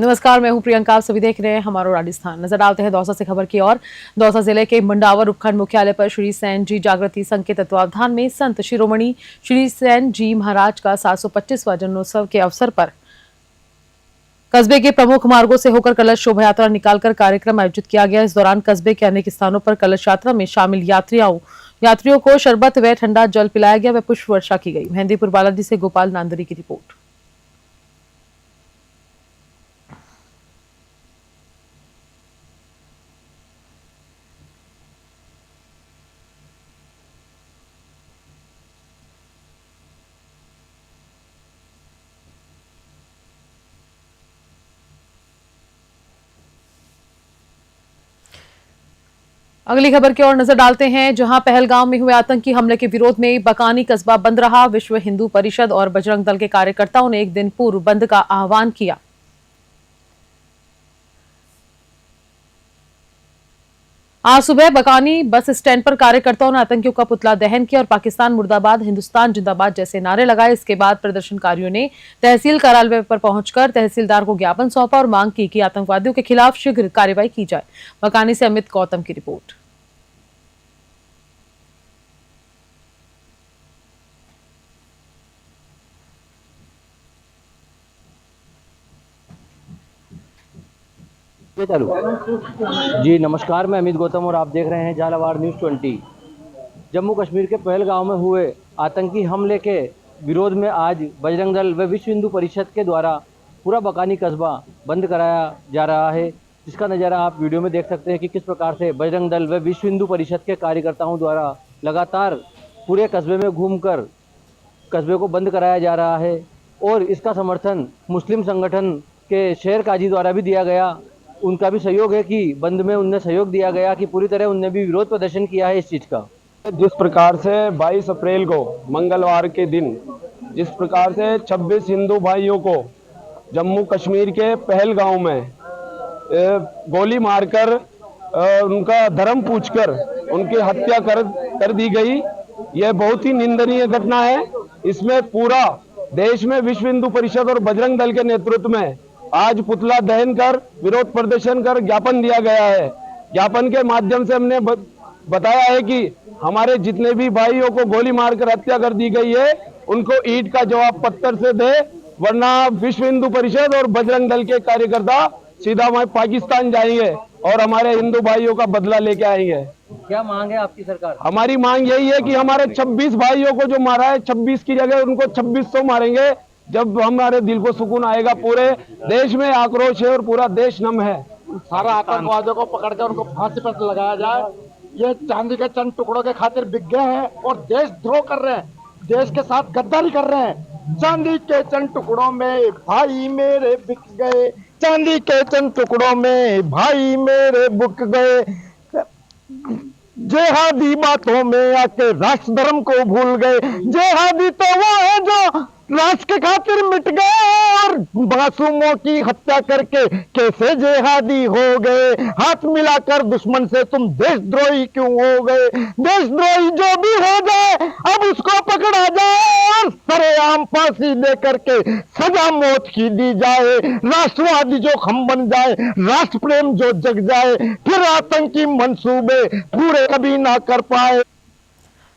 नमस्कार, मैं हूं प्रियंका। आप सभी देख रहे हैं हमारा राजस्थान। नजर डालते हैं दौसा से खबर की ओर। दौसा जिले के मंडावर उपखंड मुख्यालय पर श्री सैन जी जागृति संघ के तत्वावधान में संत शिरोमणि श्री सैन जी महाराज का 725वां जन्मोत्सव के अवसर पर कस्बे के प्रमुख मार्गों से होकर कलश शोभा यात्रा निकालकर कार्यक्रम आयोजित किया गया। इस दौरान कस्बे के अनेक स्थानों पर कलश यात्रा में शामिल यात्रियों को शरबत व ठंडा जल पिलाया गया व पुष्प वर्षा की गई। मेहंदीपुर बालाजी से गोपाल नांदरी की रिपोर्ट। अगली खबर की ओर नजर डालते हैं, जहां पहलगाम में हुए आतंकी हमले के विरोध में बकानी कस्बा बंद रहा। विश्व हिंदू परिषद और बजरंग दल के कार्यकर्ताओं ने एक दिन पूर्व बंद का आह्वान किया। आज सुबह बकानी बस स्टैंड पर कार्यकर्ताओं ने आतंकियों का पुतला दहन किया और पाकिस्तान मुर्दाबाद, हिंदुस्तान जिंदाबाद जैसे नारे लगाए। इसके बाद प्रदर्शनकारियों ने तहसील कार्यालय पर पहुंचकर तहसीलदार को ज्ञापन सौंपा और मांग की कि आतंकवादियों के खिलाफ शीघ्र कार्रवाई की जाए। बकानी से अमित गौतम की रिपोर्ट। चालू जी नमस्कार, मैं अमित गौतम और आप देख रहे हैं झालावाड़ न्यूज़ 20। जम्मू कश्मीर के पहलगाम में हुए आतंकी हमले के विरोध में आज बजरंग दल व विश्व हिंदू परिषद के द्वारा पूरा बकानी कस्बा बंद कराया जा रहा है, जिसका नज़ारा आप वीडियो में देख सकते हैं कि किस प्रकार से बजरंग दल व विश्व हिंदू परिषद के कार्यकर्ताओं द्वारा लगातार पूरे कस्बे में घूमकर कस्बे को बंद कराया जा रहा है। और इसका समर्थन मुस्लिम संगठन के शहर काजी द्वारा भी दिया गया। उनका भी सहयोग है कि बंद में उनने सहयोग दिया गया कि पूरी तरह उनने भी विरोध प्रदर्शन किया है इस चीज़ का। जिस प्रकार से 22 अप्रैल को मंगलवार के दिन जिस प्रकार से 26 हिंदू भाइयों को जम्मू कश्मीर के पहलगांव में गोली मारकर उनका धर्म पूछकर उनकी हत्या कर दी गई, यह बहुत ही निंदनीय घटना है। इसमें पूरा देश में विश्व हिंदू परिषद और बजरंग दल के नेतृत्व में आज पुतला दहन कर विरोध प्रदर्शन कर ज्ञापन दिया गया है। ज्ञापन के माध्यम से हमने बताया है कि हमारे जितने भी भाइयों को गोली मारकर हत्या कर दी गई है उनको ईंट का जवाब पत्थर से दे, वरना विश्व हिंदू परिषद और बजरंग दल के कार्यकर्ता सीधा वहां पाकिस्तान जाएंगे और हमारे हिंदू भाइयों का बदला लेके आएंगे। क्या मांग है आपकी सरकार? हमारी मांग यही है कि हमारे 26 भाइयों को जो मारा है 26 की जगह उनको 2600 मारेंगे। जब हमारे दिल को सुकून आएगा। पूरे देश में आक्रोश है और पूरा देश नम है। सारा आतंकवादियों को पकड़कर उनको फांसी पर लगाया जाए। ये चांदी के चंद टुकड़ों के खातिर बिक गए हैं और देशद्रोह कर रहे हैं, देश के साथ गद्दारी कर रहे हैं। चांदी के चंद टुकड़ों में भाई मेरे बिक गए, चांदी के चंद टुकड़ों में भाई मेरे बिक गए। जेहादी बातों में आके राष्ट्र धर्म को भूल गए। जेहादी तो वो है जो राष्ट्र के खातिर मिट गए और मासूमों की हत्या करके कैसे जेहादी हो गए। हाथ मिलाकर दुश्मन से तुम देशद्रोही क्यों हो गए। देशद्रोही जो भी हो जाए अब उसको पकड़ा जाए और सरेआम फांसी दे करके सजा मौत की दी जाए। राष्ट्रवादी जो हम बन जाए, राष्ट्र प्रेम जो जग जाए, फिर आतंकी मंसूबे पूरे कभी ना कर पाए।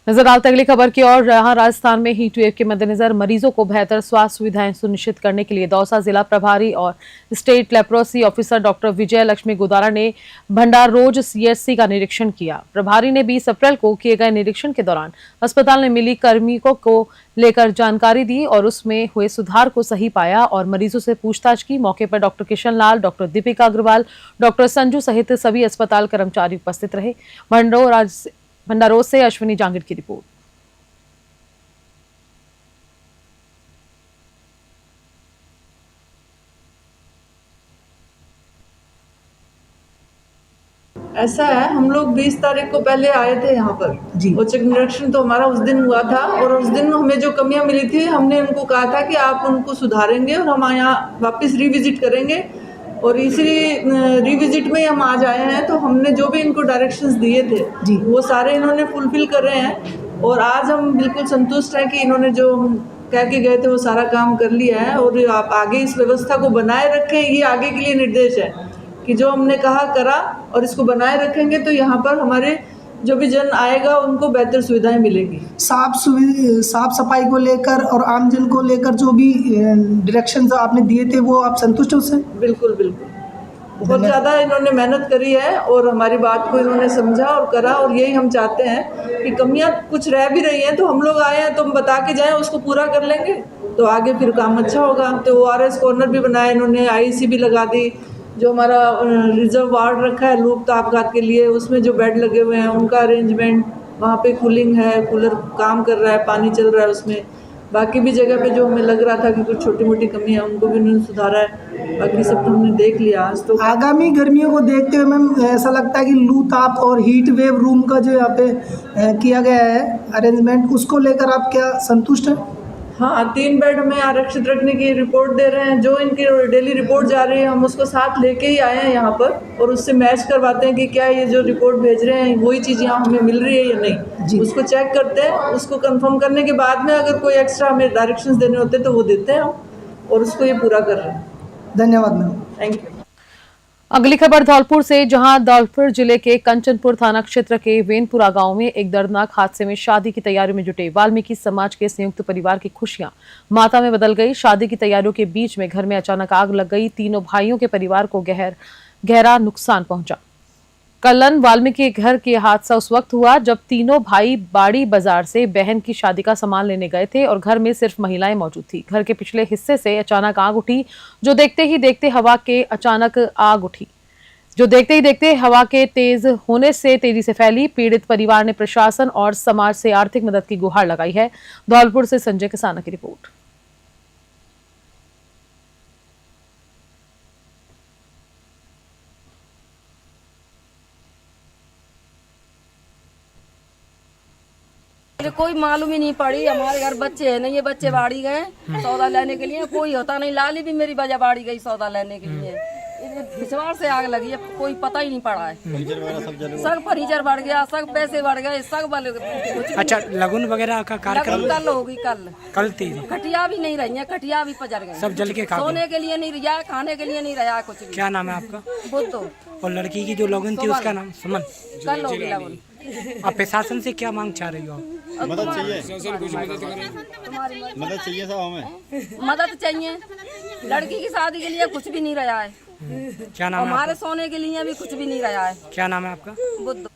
नजर डालते अगली खबर की ओर, जहां राजस्थान में हीट वेव के मद्देनजर मरीजों को बेहतर स्वास्थ्य सुविधाएं सुनिश्चित करने के लिए दौसा जिला प्रभारी और स्टेट लेप्रोसी ऑफिसर डॉक्टर विजय लक्ष्मी गोदारा ने भंडारोज सीएचसी का निरीक्षण किया। प्रभारी ने 20 अप्रैल को किए गए निरीक्षण के दौरान अस्पताल में मिली कार्मिकों को लेकर जानकारी दी और उसमें हुए सुधार को सही पाया और मरीजों से पूछताछ की। मौके पर doctor Kishan Lal, doctor Deepika Agarwal, doctor Sanju सहित सभी अस्पताल कर्मचारी उपस्थित रहे। भंडारोज से अश्विनी जांगिड़ की रिपोर्ट। ऐसा है, हम लोग 20 तारीख को पहले आए थे यहाँ पर जी। और चेक निरीक्षण तो हमारा उस दिन हुआ था और उस दिन हमें जो कमियां मिली थी हमने उनको कहा था कि आप उनको सुधारेंगे और हम यहाँ वापस रिविजिट करेंगे। और इसी रिविजिट में हम आज आए हैं, तो हमने जो भी इनको डायरेक्शंस दिए थे जी वो सारे इन्होंने फुलफिल कर रहे हैं। और आज हम बिल्कुल संतुष्ट हैं कि इन्होंने जो कह के गए थे वो सारा काम कर लिया है, और आप आगे इस व्यवस्था को बनाए रखें, ये आगे के लिए निर्देश है कि जो हमने कहा करा, और इसको बनाए रखेंगे तो यहाँ पर हमारे जो भी जन आएगा उनको बेहतर सुविधाएं मिलेंगी। साफ सफाई को लेकर और आमजन को लेकर जो भी डायरेक्शन आपने दिए थे वो आप संतुष्ट हो सर? बिल्कुल बिल्कुल, बहुत ज़्यादा इन्होंने मेहनत करी है और हमारी बात को इन्होंने समझा और करा, और यही हम चाहते हैं कि कमियां कुछ रह भी रही हैं तो हम लोग आए हैं तो हम बता के जाएं, उसको पूरा कर लेंगे तो आगे फिर काम अच्छा होगा। तो ORS कॉर्नर भी बनाया इन्होंने, IEC भी लगा दी, जो हमारा रिजर्व वार्ड रखा है लूप तापघात के लिए, उसमें जो बेड लगे हुए हैं उनका अरेंजमेंट, वहाँ पे कूलिंग है, कूलर काम कर रहा है, पानी चल रहा है उसमें। बाकी भी जगह पे जो हमें लग रहा था कि कुछ छोटी मोटी कमी है उनको भी उन्होंने सुधारा है, बाकी सब हमने देख लिया आज। तो आगामी गर्मियों को देखते हुए मैम ऐसा लगता है कि लू ताप और हीट वेव रूम का जो यहाँ पे किया गया है अरेंजमेंट, उसको लेकर आप क्या संतुष्ट हैं? हाँ, 3 बेड हमें आरक्षित रखने की रिपोर्ट दे रहे हैं, जो इनकी डेली रिपोर्ट जा रही है हम उसको साथ लेके ही आए हैं यहाँ पर, और उससे मैच करवाते हैं कि क्या ये जो रिपोर्ट भेज रहे हैं वही चीज़ यहाँ हमें मिल रही है या नहीं, उसको चेक करते हैं। उसको कंफर्म करने के बाद में अगर कोई एक्स्ट्रा हमें डायरेक्शंस देने होते हैं तो वो देते हैं हम, और उसको ये पूरा कर रहे हैं। धन्यवाद मैम। Thank you. अगली खबर धौलपुर से, जहां धौलपुर जिले के कंचनपुर थाना क्षेत्र के वेनपुरा गांव में एक दर्दनाक हादसे में शादी की तैयारियों में जुटे वाल्मीकि समाज के संयुक्त परिवार की खुशियां माता में बदल गई। शादी की तैयारियों के बीच में घर में अचानक आग लग गई। तीनों भाइयों के परिवार को गहरा नुकसान पहुंचा। कल्लन वाल्मीकि घर के हादसा उस वक्त हुआ जब तीनों भाई बाड़ी बाजार से बहन की शादी का सामान लेने गए थे और घर में सिर्फ महिलाएं मौजूद थी। घर के पिछले हिस्से से अचानक आग उठी, जो देखते ही देखते हवा के तेज होने से तेजी से फैली। पीड़ित परिवार ने प्रशासन और समाज से आर्थिक मदद की गुहार लगाई है। धौलपुर से संजय किसाना की रिपोर्ट। कोई मालूम ही नहीं पड़ी। हमारे घर बच्चे हैं नहीं, ये बच्चे बाड़ी गए सौदा लेने के लिए, कोई होता नहीं। लाली भी मेरी वजह बाड़ी गई सौदा लेने के लिए, पिछवाड़ से आग लगी है, कोई पता ही नहीं पड़ा है। सब फर्नीचर बढ़ गया, सब पैसे बढ़ गए, सब अच्छा लगन वगैरह का कार्यक्रम कल होगी, कल थी। खटिया भी नहीं रही है, खटिया भी पजर गई, सब जल के खा गए। सोने के लिए नहीं रहा, खाने के लिए नहीं रहा कुछ भी। क्या नाम है आपका? बुद्धो। और लड़की की जो लगन थी उसका नाम सुमन। कल होगी लगन। आप प्रशासन से क्या मांग चाह रही हो? मदद चाहिए, मदद चाहिए साहब, हमें मदद चाहिए। लड़की की शादी के लिए कुछ भी नहीं रहा है। क्या नाम है? हमारे सोने के लिए भी कुछ भी नहीं रहा है। क्या नाम है आपका? बुद्धो।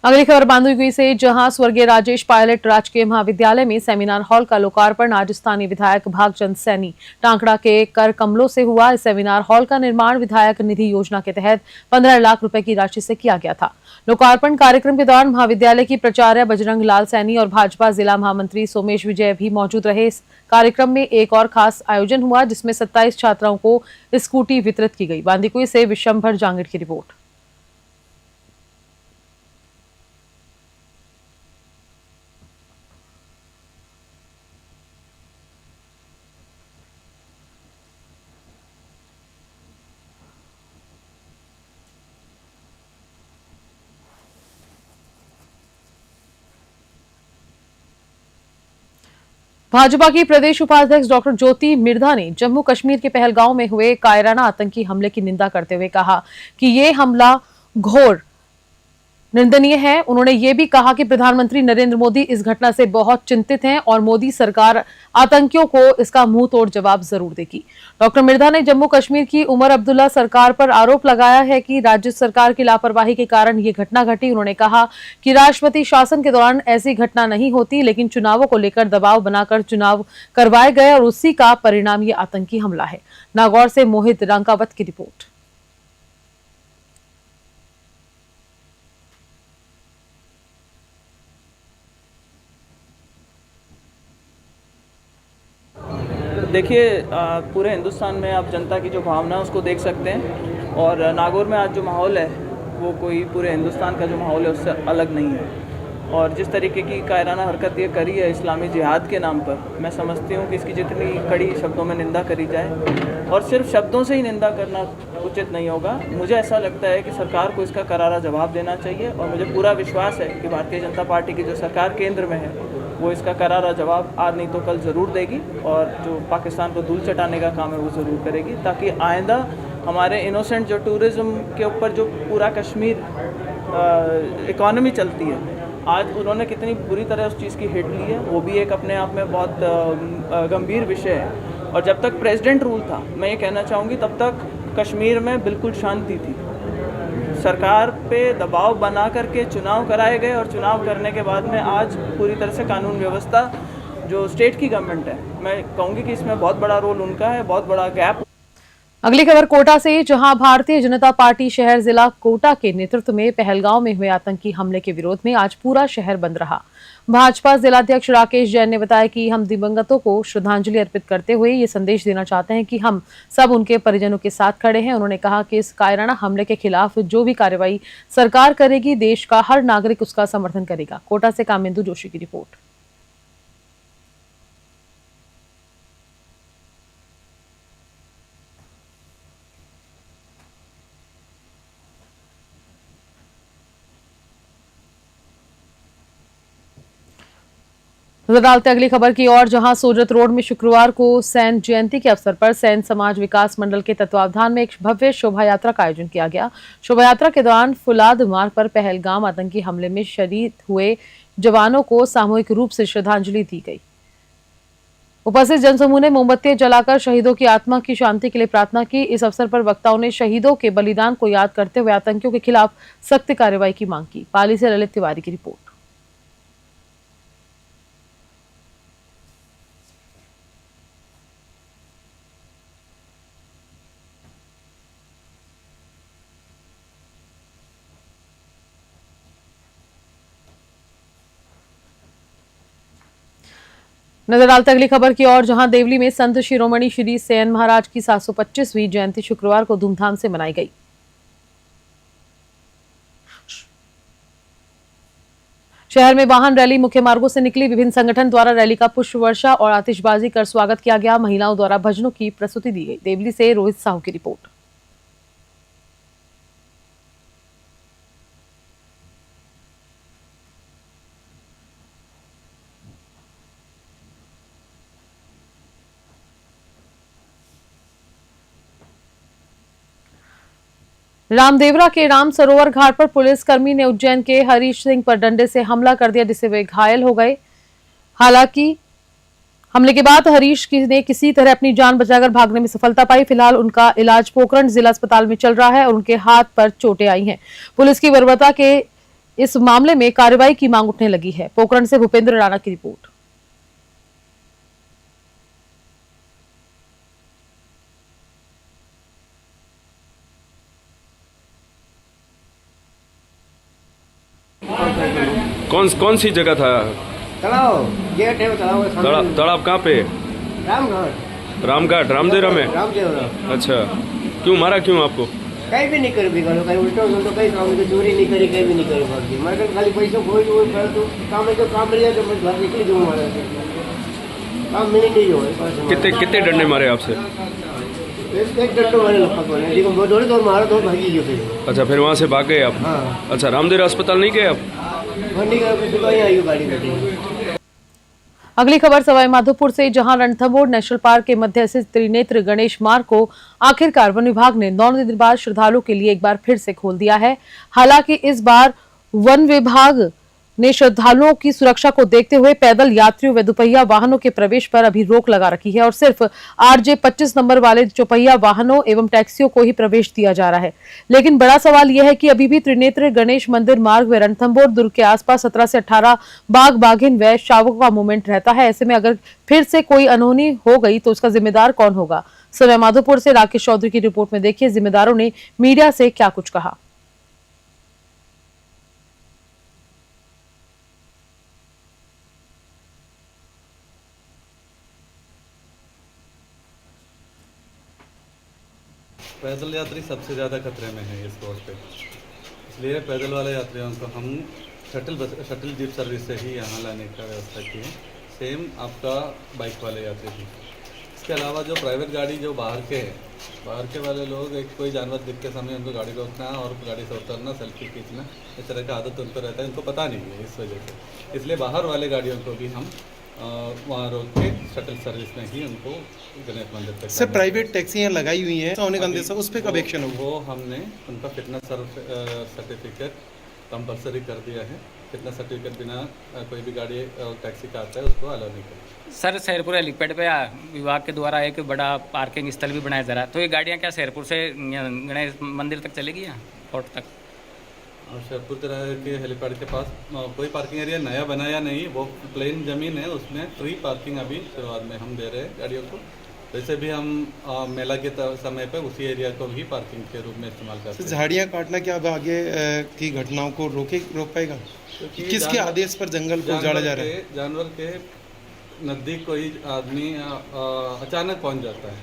अगली खबर बांधुई से, जहां स्वर्गीय राजेश पायलट राजकीय महाविद्यालय में सेमिनार हॉल का लोकार्पण आज स्थानीय विधायक भागचंद सैनी टांकड़ा के कर कमलों से हुआ। इस सेमिनार हॉल का निर्माण विधायक निधि योजना के तहत 15 लाख रुपए की राशि से किया गया था। लोकार्पण कार्यक्रम के दौरान महाविद्यालय की प्राचार्य बजरंग लाल सैनी और भाजपा जिला महामंत्री सोमेश विजय भी मौजूद रहे। इस कार्यक्रम में एक और खास आयोजन हुआ जिसमें 27 छात्राओं को स्कूटी वितरित की गई। बांदीकुई से विशंभर जांगिड़ की रिपोर्ट। भाजपा की प्रदेश उपाध्यक्ष डॉक्टर ज्योति मिर्धा ने जम्मू कश्मीर के पहलगांव में हुए कायराना आतंकी हमले की निंदा करते हुए कहा कि ये हमला घोर निंदनीय है। उन्होंने ये भी कहा कि प्रधानमंत्री नरेंद्र मोदी इस घटना से बहुत चिंतित हैं और मोदी सरकार आतंकियों को इसका मुंह तोड़ जवाब जरूर देगी। डॉक्टर मिर्धा ने जम्मू कश्मीर की उमर अब्दुल्ला सरकार पर आरोप लगाया है कि राज्य सरकार की लापरवाही के कारण ये घटना घटी। उन्होंने कहा कि राष्ट्रपति शासन के दौरान ऐसी घटना नहीं होती, लेकिन चुनावों को लेकर दबाव बनाकर चुनाव करवाए गए और उसी का परिणाम ये आतंकी हमला है। नागौर से मोहित रंकावत की रिपोर्ट। देखिए, पूरे हिंदुस्तान में आप जनता की जो भावना है उसको देख सकते हैं, और नागौर में आज जो माहौल है वो कोई पूरे हिंदुस्तान का जो माहौल है उससे अलग नहीं है। और जिस तरीके की कायराना हरकत ये करी है इस्लामी जिहाद के नाम पर, मैं समझती हूँ कि इसकी जितनी कड़ी शब्दों में निंदा करी जाए, और सिर्फ शब्दों से ही निंदा करना उचित नहीं होगा। मुझे ऐसा लगता है कि सरकार को इसका करारा जवाब देना चाहिए, और मुझे पूरा विश्वास है कि भारतीय जनता पार्टी की जो सरकार केंद्र में है वो इसका करारा जवाब आज नहीं तो कल ज़रूर देगी और जो पाकिस्तान को धूल चटाने का काम है वो ज़रूर करेगी, ताकि आइंदा हमारे इनोसेंट जो टूरिज़्म के ऊपर जो पूरा कश्मीर इकॉनमी चलती है, आज उन्होंने कितनी बुरी तरह उस चीज़ की हिट ली है, वो भी एक अपने आप में बहुत गंभीर विषय है। और जब तक प्रेसिडेंट रूल था, मैं ये कहना चाहूँगी, तब तक कश्मीर में बिल्कुल शांति थी। सरकार पे दबाव बना करके चुनाव कराए गए और चुनाव करने के बाद में आज पूरी तरह से कानून व्यवस्था जो स्टेट की गवर्नमेंट है, मैं कहूँगी कि इसमें बहुत बड़ा रोल उनका है, बहुत बड़ा गैप। अगली खबर कोटा से, जहां भारतीय जनता पार्टी शहर जिला कोटा के नेतृत्व में पहलगांव में हुए आतंकी हमले के विरोध में आज पूरा शहर बंद रहा। भाजपा जिलाध्यक्ष राकेश जैन ने बताया कि हम दिवंगतों को श्रद्धांजलि अर्पित करते हुए ये संदेश देना चाहते हैं कि हम सब उनके परिजनों के साथ खड़े हैं। उन्होंने कहा कि इस कायराना हमले के खिलाफ जो भी कार्रवाई सरकार करेगी, देश का हर नागरिक उसका समर्थन करेगा। कोटा से कामेंदु जोशी की रिपोर्ट। नजर डालते अगली खबर की ओर, जहां सोजत रोड में शुक्रवार को सैन जयंती के अवसर पर सैन समाज विकास मंडल के तत्वावधान में एक भव्य शोभा यात्रा का आयोजन किया गया। शोभा यात्रा के दौरान फुलाद मार्ग पर पहलगाम आतंकी हमले में शहीद हुए जवानों को सामूहिक रूप से श्रद्धांजलि दी गई। उपस्थित जनसमूह ने मोमबत्तियां जलाकर शहीदों की आत्मा की शांति के लिए प्रार्थना की। इस अवसर पर वक्ताओं ने शहीदों के बलिदान को याद करते हुए आतंकियों के खिलाफ सख्त कार्रवाई की मांग की। पाली से ललित तिवारी की रिपोर्ट। नजर डालते अगली खबर की ओर, जहां देवली में संत शिरोमणि श्री सेन महाराज की 725वीं जयंती शुक्रवार को धूमधाम से मनाई गई। शहर में वाहन रैली मुख्य मार्गों से निकली। विभिन्न संगठन द्वारा रैली का पुष्प वर्षा और आतिशबाजी कर स्वागत किया गया। महिलाओं द्वारा भजनों की प्रस्तुति दी गई। देवली से रोहित साहू की रिपोर्ट। रामदेवरा के राम सरोवर घाट पर पुलिसकर्मी ने उज्जैन के हरीश सिंह पर डंडे से हमला कर दिया, जिससे वे घायल हो गए। हालांकि हमले के बाद हरीश ने किसी तरह अपनी जान बचाकर भागने में सफलता पाई। फिलहाल उनका इलाज पोखरण जिला अस्पताल में चल रहा है और उनके हाथ पर चोटें आई हैं। पुलिस की बर्बरता के इस मामले में कार्रवाई की मांग उठने लगी है। पोखरण से भूपेंद्र राणा की रिपोर्ट। कौन सी जगह था? तालाब गेट है, तालाब कहाँ पे? रामघाट। रामघाट, रामदेवरा में। रामदेवरा। अच्छा, क्यों मारा? क्यों आपको? कहीं भी नहीं करी बिगाड़ो, कहीं उल्टा उल्टा कहीं काम की चोरी नहीं करी, कहीं भी नहीं करी बाकी मगर खाली पैसे खोई जो तो काम है, जो काम मिल जाए तो मैं घर निकली जो मारा काम मिले नहीं जो है। कितने डंडे मारे आपसे? एक डंडो मारे लगभग बने, लेकिन वो दौड़े तो मारा तो भागी गए फिर। अच्छा, फिर वहाँ से भाग गए आप? हाँ। अच्छा, रामदेवरा अस्पताल नहीं गए आप? अगली खबर सवाई माधोपुर से, जहां रणथंभौर नेशनल पार्क के मध्य स्थित त्रिनेत्र गणेश मार्ग को आखिरकार वन विभाग ने 9 दिन बाद श्रद्धालुओं के लिए एक बार फिर से खोल दिया है। हालांकि इस बार वन विभाग ने श्रद्धालुओं की सुरक्षा को देखते हुए पैदल यात्रियों व दुपहिया वाहनों के प्रवेश पर अभी रोक लगा रखी है और सिर्फ RJ 25 नंबर वाले चौपहिया वाहनों एवं टैक्सियों को ही प्रवेश दिया जा रहा है। लेकिन बड़ा सवाल यह है कि अभी भी त्रिनेत्र गणेश मंदिर मार्ग व रणथंभौर दुर्ग के आसपास 17 से 18 बाघ बाघिन व शावकों का मूवमेंट रहता है। ऐसे में अगर फिर से कोई अनहोनी हो गई तो उसका जिम्मेदार कौन होगा? सवाई माधोपुर से राकेश चौधरी की रिपोर्ट में देखिए जिम्मेदारों ने मीडिया से क्या कुछ कहा। पैदल यात्री सबसे ज़्यादा खतरे में है इस रोड पे, इसलिए पैदल वाले यात्रियों को हम शटल जीप सर्विस से ही यहाँ लाने का व्यवस्था की है। सेम आपका बाइक वाले यात्री भी इसके अलावा जो प्राइवेट गाड़ी जो बाहर के वाले लोग एक कोई जानवर दिखते समय उनको गाड़ी रोकना और गाड़ी से उतरना, सेल्फी खींचना, इस तरह का आदत उनको रहता है, इनको पता नहीं है इस वजह से। इसलिए बाहर वाले गाड़ियों को भी हम वहाँ रोक के शटल सर्विस में ही उनको गणेश मंदिर तक। सर प्राइवेट टैक्सियाँ लगाई हुई हैं होने का अंदेशा, उस पर कब एक्शन होगा? वो हमने उनका फिटनेस सर्टिफिकेट कंपलसरी कर दिया है। फिटनेस सर्टिफिकेट बिना कोई भी गाड़ी टैक्सी का आता है उसको अलाउ नहीं करें। सर शेरपुर हेलीपैड पे विभाग के द्वारा एक बड़ा पार्किंग स्थल भी बनाया जा रहा है, तो ये गाड़ियाँ क्या शेरपुर से गणेश मंदिर तक चलेगी या फोर्ट तक? और शेरपुर तरह के हेलीपैड के पास कोई पार्किंग एरिया नया बनाया नहीं, वो प्लेन ज़मीन है, उसमें फ्री पार्किंग अभी शुरुआत में हम दे रहे हैं गाड़ियों को। वैसे भी हम मेला के समय पे उसी एरिया को भी पार्किंग के रूप में इस्तेमाल करते हैं। झाड़ियाँ काटना क्या अब आगे की घटनाओं को रोक पाएगा? किसके आदेश पर जंगल को उजाड़ा जा रहा है? जानवर के नज़दीक कोई आदमी अचानक पहुंच जाता है,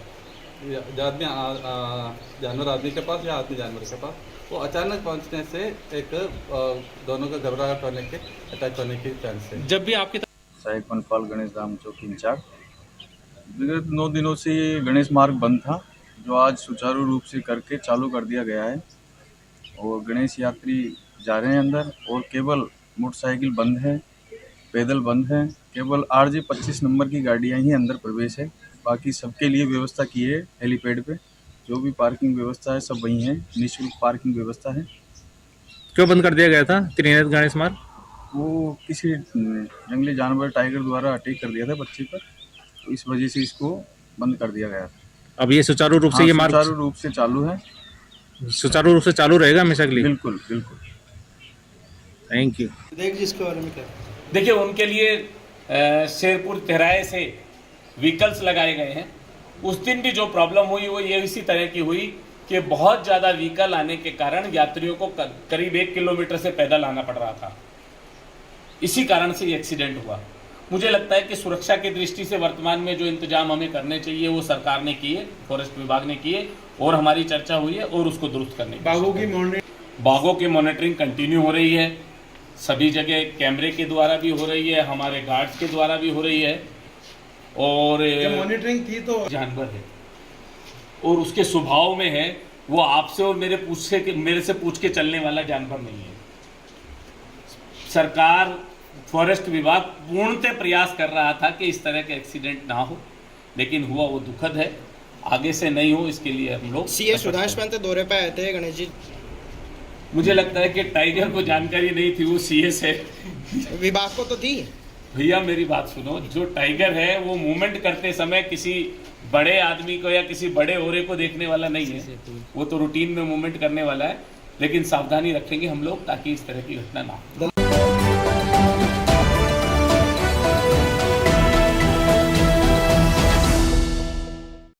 जानवर आदमी के पास या आदमी जानवर के पास, वो अचानक पहुंचने से एक दोनों का घबराहट होने के, अटैक होने की चांस है। जब भी आपकी सहायक वनपाल गणेश धाम चौकी इंचार्ज। विगत 9 दिनों से ये गणेश मार्ग बंद था, जो आज सुचारू रूप से करके चालू कर दिया गया है और गणेश यात्री जा रहे हैं अंदर, और केवल मोटरसाइकिल बंद है, पैदल बंद है, केवल RJ 25 नंबर की गाड़ियां ही अंदर प्रवेश है। बाकी सबके लिए व्यवस्था की है हेलीपैड पे, जो भी पार्किंग व्यवस्था है सब वहीं है, निःशुल्क पार्किंग व्यवस्था है। क्यों बंद कर दिया गया था त्रिनेत्र गणेश मार्ग? वो किसी जंगली जानवर टाइगर द्वारा अटैक कर दिया था बच्चे पर, तो इस वजह से इसको बंद कर दिया गया था। अब ये सुचारू रूप से ये मार्ग सुचारू रूप से चालू है, सुचारू रूप से चालू रहेगा हमेशा के लिए? बिल्कुल बिल्कुल। Thank you. जिसके बारे में क्या? देखिए, उनके लिए शेरपुर तिराहे से व्हीकल्स लगाए गए हैं। उस दिन भी जो प्रॉब्लम हुई वो ये इसी तरह की हुई कि बहुत ज़्यादा व्हीकल आने के कारण यात्रियों को करीब 1 किलोमीटर से पैदल आना पड़ रहा था। इसी कारण से ये एक्सीडेंट हुआ। मुझे लगता है कि सुरक्षा की दृष्टि से वर्तमान में जो इंतजाम हमें करने चाहिए वो सरकार ने किए, फॉरेस्ट विभाग ने किए, और हमारी चर्चा हुई है और उसको दुरुस्त करने की। बाघों की मॉनिटरिंग कंटिन्यू हो रही है, सभी जगह कैमरे के द्वारा भी हो रही है, हमारे गार्ड्स के द्वारा भी हो रही है। और मॉनिटरिंग थी तो जानवर है और उसके स्वभाव में है, वो आपसे और मेरे से पूछ के चलने वाला जानवर नहीं है। सरकार, फॉरेस्ट विभाग पूर्णतः प्रयास कर रहा था कि इस तरह के एक्सीडेंट ना हो, लेकिन हुआ वो दुखद है। आगे से नहीं हो इसके लिए हम लोग CS सुधांश पंत दौरे पे आए थे गणेश जी। मुझे लगता है कि टाइगर को जानकारी नहीं थी, वो CS है। विभाग को तो थी। भैया मेरी बात सुनो, जो टाइगर है वो मूवमेंट करते समय किसी बड़े आदमी को या किसी बड़े ओरे को देखने वाला नहीं है, वो तो रूटीन में मूवमेंट करने वाला है। लेकिन सावधानी रखेंगे हम लोग ताकि इस तरह की घटना ना हो।